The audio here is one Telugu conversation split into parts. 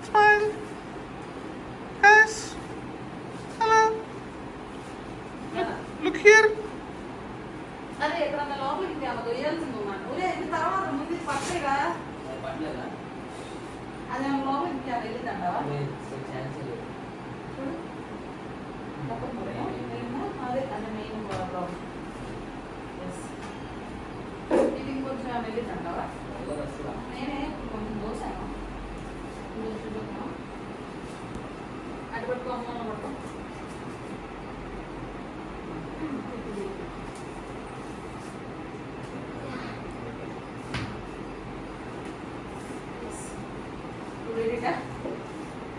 Smile. Yes. Hello. Look here. అదే ఎక్కడన్నా లోపలికి వేయాల్సింది తర్వాత ముందు పట్టేగా అది లోపలికి వెళ్ళిందంటావా అదే అది మెయిన్ ప్రాబ్లం ఇది ఇంకొంచెం వెళ్ళిందంటావా నేనే కొంచెం దోసాను అటు పట్టుకో అమ్మ పట్టుకో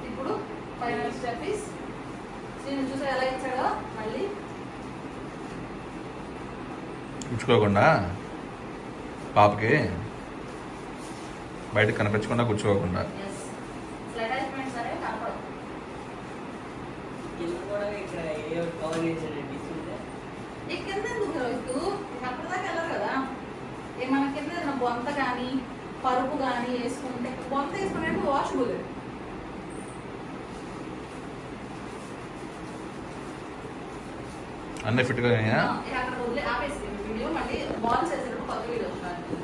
ఇప్పుడు ఫైనల్ స్టెప్ ఇస్ నేను చూసా ఎలా ఇచ్చాడో మళ్ళీ కూర్చోకుండా పాపకి బయటకు కనిపించకుండా కూర్చోకుండా అటాచ్మెంట్ సరే కనపడదు ఈ కింద ఎందుకు రోజు అప్పటిదాకా వెళ్ళరు కదా మన కింద ఏదైనా బొంత కానీ పరుపు కానీ వేసుకుంటే బొంత వేసుకుంటే వాషబుల్ అన్నీ ఫిట్గా అక్కడ వదిలే ఆపేసి వీడియో మళ్ళీ బాల్స్ వేసేటప్పుడు కొత్త వీడియో వస్తున్నారు